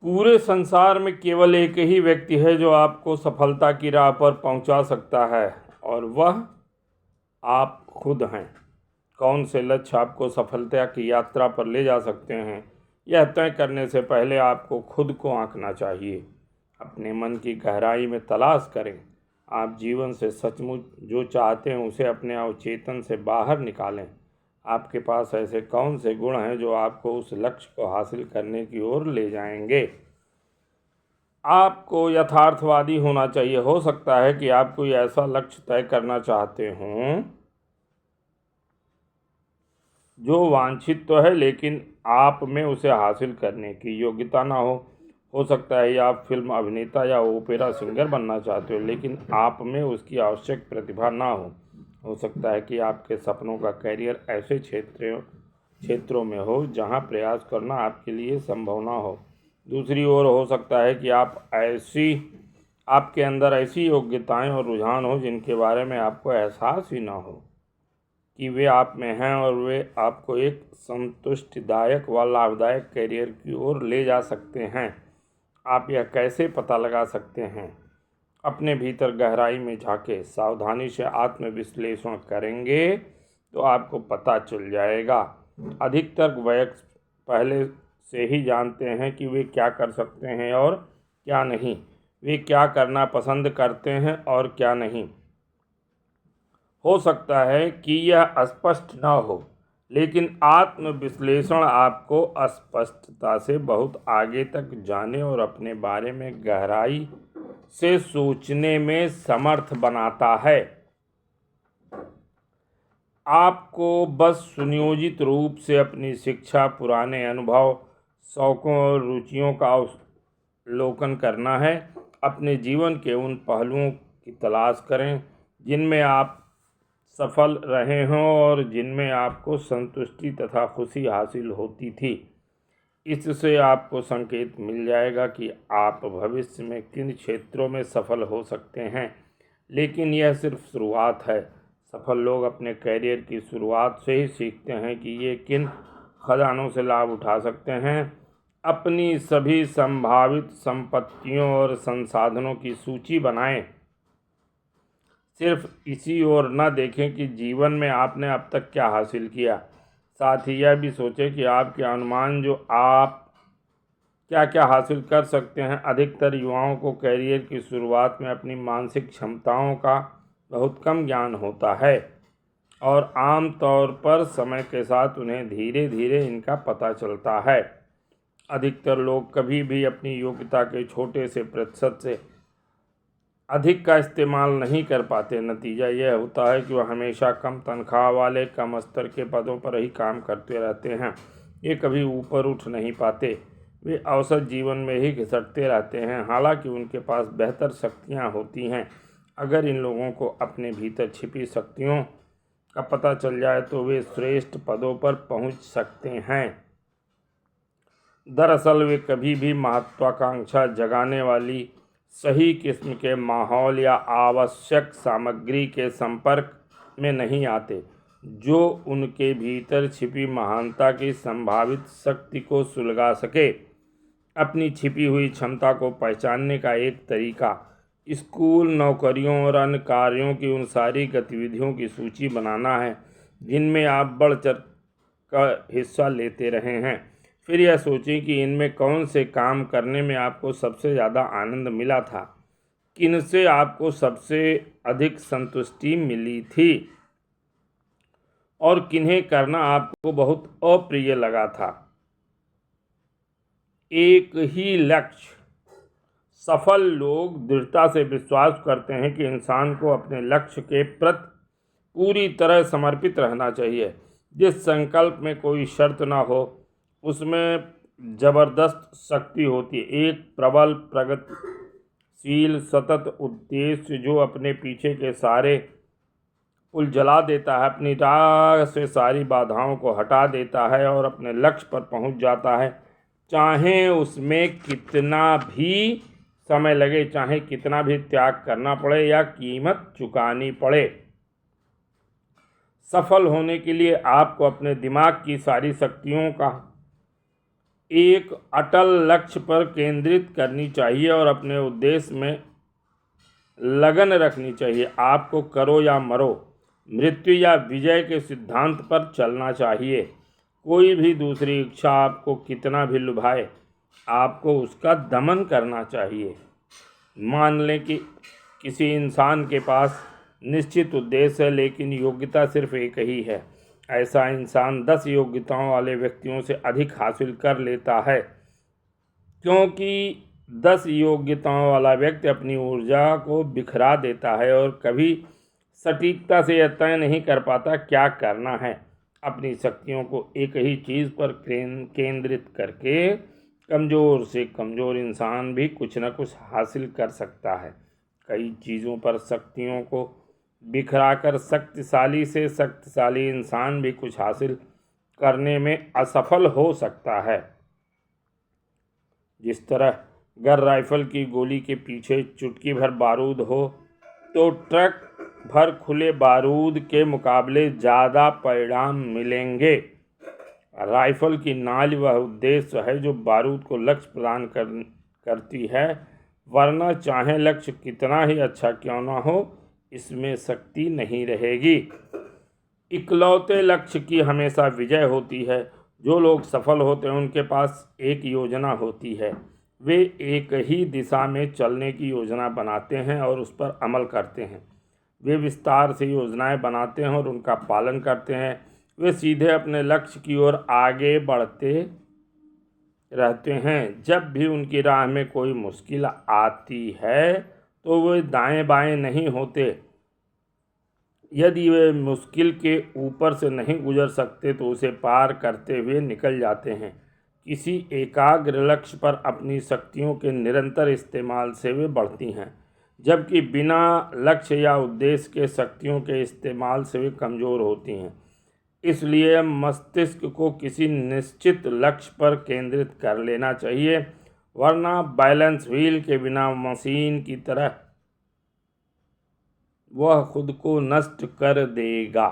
पूरे संसार में केवल एक ही व्यक्ति है जो आपको सफलता की राह पर पहुंचा सकता है, और वह आप खुद हैं। कौन से लक्ष्य आपको सफलता की यात्रा पर ले जा सकते हैं, यह तय करने से पहले आपको खुद को आंकना चाहिए। अपने मन की गहराई में तलाश करें। आप जीवन से सचमुच जो चाहते हैं उसे अपने अवचेतन से बाहर निकालें। आपके पास ऐसे कौन से गुण हैं जो आपको उस लक्ष्य को हासिल करने की ओर ले जाएंगे। आपको यथार्थवादी होना चाहिए। हो सकता है कि आप कोई ऐसा लक्ष्य तय करना चाहते हों जो वांछित तो है, लेकिन आप में उसे हासिल करने की योग्यता ना हो सकता है या आप फिल्म अभिनेता या ओपेरा सिंगर बनना चाहते हो, लेकिन आप में उसकी आवश्यक प्रतिभा ना हो सकता है कि आपके सपनों का कैरियर ऐसे क्षेत्रों में हो जहां प्रयास करना आपके लिए संभव ना हो। दूसरी ओर हो सकता है कि आपके अंदर ऐसी योग्यताएं और रुझान हो जिनके बारे में आपको एहसास ही ना हो कि वे आप में हैं, और वे आपको एक संतुष्टिदायक व लाभदायक करियर की ओर ले जा सकते हैं। आप यह कैसे पता लगा सकते हैं? अपने भीतर गहराई में झांके, सावधानी से आत्मविश्लेषण करेंगे तो आपको पता चल जाएगा। अधिकतर वयस्क पहले से ही जानते हैं कि वे क्या कर सकते हैं और क्या नहीं, वे क्या करना पसंद करते हैं और क्या नहीं। हो सकता है कि यह स्पष्ट न हो, लेकिन आत्मविश्लेषण आपको अस्पष्टता से बहुत आगे तक जाने और अपने बारे में गहराई से सोचने में समर्थ बनाता है। आपको बस सुनियोजित रूप से अपनी शिक्षा, पुराने अनुभव, शौकों और रुचियों का अवलोकन करना है। अपने जीवन के उन पहलुओं की तलाश करें जिनमें आप सफल रहे हों और जिनमें आपको संतुष्टि तथा खुशी हासिल होती थी। इससे आपको संकेत मिल जाएगा कि आप भविष्य में किन क्षेत्रों में सफल हो सकते हैं, लेकिन यह सिर्फ शुरुआत है। सफल लोग अपने कैरियर की शुरुआत से ही सीखते हैं कि ये किन खजानों से लाभ उठा सकते हैं। अपनी सभी संभावित संपत्तियों और संसाधनों की सूची बनाएं। सिर्फ इसी ओर न देखें कि जीवन में आपने अब तक क्या हासिल किया, साथ ही यह भी सोचें कि आपके अनुमान जो आप क्या क्या हासिल कर सकते हैं। अधिकतर युवाओं को कैरियर की शुरुआत में अपनी मानसिक क्षमताओं का बहुत कम ज्ञान होता है, और आम तौर पर समय के साथ उन्हें धीरे धीरे इनका पता चलता है। अधिकतर लोग कभी भी अपनी योग्यता के छोटे से प्रतिशत से अधिक का इस्तेमाल नहीं कर पाते। नतीजा यह होता है कि वह हमेशा कम तनख्वाह वाले, कम स्तर के पदों पर ही काम करते रहते हैं। ये कभी ऊपर उठ नहीं पाते, वे औसत जीवन में ही घिसटते रहते हैं। हालांकि उनके पास बेहतर शक्तियां होती हैं। अगर इन लोगों को अपने भीतर छिपी शक्तियों का पता चल जाए तो वे श्रेष्ठ पदों पर पहुंच सकते हैं। दरअसल वे कभी भी महत्वाकांक्षा जगाने वाली सही किस्म के माहौल या आवश्यक सामग्री के संपर्क में नहीं आते जो उनके भीतर छिपी महानता की संभावित शक्ति को सुलगा सके। अपनी छिपी हुई क्षमता को पहचानने का एक तरीका स्कूल, नौकरियों और अन्य कार्यों की उन सारी गतिविधियों की सूची बनाना है जिनमें आप बढ़ चढ़ कर हिस्सा लेते रहे हैं। फिर यह सोचें कि इनमें कौन से काम करने में आपको सबसे ज़्यादा आनंद मिला था, किनसे आपको सबसे अधिक संतुष्टि मिली थी और किन्हें करना आपको बहुत अप्रिय लगा था। एक ही लक्ष्य। सफल लोग दृढ़ता से विश्वास करते हैं कि इंसान को अपने लक्ष्य के प्रति पूरी तरह समर्पित रहना चाहिए। जिस संकल्प में कोई शर्त ना हो उसमें जबरदस्त शक्ति होती है। एक प्रबल, प्रगतिशील, सतत उद्देश्य जो अपने पीछे के सारे पुल जला देता है, अपनी राह से सारी बाधाओं को हटा देता है और अपने लक्ष्य पर पहुंच जाता है, चाहे उसमें कितना भी समय लगे, चाहे कितना भी त्याग करना पड़े या कीमत चुकानी पड़े। सफल होने के लिए आपको अपने दिमाग की सारी शक्तियों का एक अटल लक्ष्य पर केंद्रित करनी चाहिए और अपने उद्देश्य में लगन रखनी चाहिए। आपको करो या मरो, मृत्यु या विजय के सिद्धांत पर चलना चाहिए। कोई भी दूसरी इच्छा आपको कितना भी लुभाए, आपको उसका दमन करना चाहिए। मान लें कि किसी इंसान के पास निश्चित उद्देश्य है लेकिन योग्यता सिर्फ एक ही है। ऐसा इंसान 10 योग्यताओं वाले व्यक्तियों से अधिक हासिल कर लेता है, क्योंकि 10 योग्यताओं वाला व्यक्ति अपनी ऊर्जा को बिखरा देता है और कभी सटीकता से यह तय नहीं कर पाता क्या करना है। अपनी शक्तियों को एक ही चीज़ पर केंद्रित करके कमज़ोर से कमज़ोर इंसान भी कुछ न कुछ हासिल कर सकता है। कई चीज़ों पर शक्तियों को बिखराकर शक्तिशाली से शक्तिशाली इंसान भी कुछ हासिल करने में असफल हो सकता है। जिस तरह अगर राइफल की गोली के पीछे चुटकी भर बारूद हो तो ट्रक भर खुले बारूद के मुकाबले ज़्यादा परिणाम मिलेंगे। राइफल की नाल वह उद्देश्य है जो बारूद को लक्ष्य प्रदान करती है, वरना चाहे लक्ष्य कितना ही अच्छा क्यों ना हो, इसमें शक्ति नहीं रहेगी। इकलौते लक्ष्य की हमेशा विजय होती है। जो लोग सफल होते हैं उनके पास एक योजना होती है। वे एक ही दिशा में चलने की योजना बनाते हैं और उस पर अमल करते हैं। वे विस्तार से योजनाएं बनाते हैं और उनका पालन करते हैं। वे सीधे अपने लक्ष्य की ओर आगे बढ़ते रहते हैं। जब भी उनकी राह में कोई मुश्किल आती है तो वे दाएं बाएं नहीं होते। यदि वे मुश्किल के ऊपर से नहीं गुजर सकते तो उसे पार करते हुए निकल जाते हैं। किसी एकाग्र लक्ष्य पर अपनी शक्तियों के निरंतर इस्तेमाल से वे बढ़ती हैं, जबकि बिना लक्ष्य या उद्देश्य के शक्तियों के इस्तेमाल से वे कमज़ोर होती हैं। इसलिए मस्तिष्क को किसी निश्चित लक्ष्य पर केंद्रित कर लेना चाहिए, वरना बैलेंस व्हील के बिना मशीन की तरह वह खुद को नष्ट कर देगा।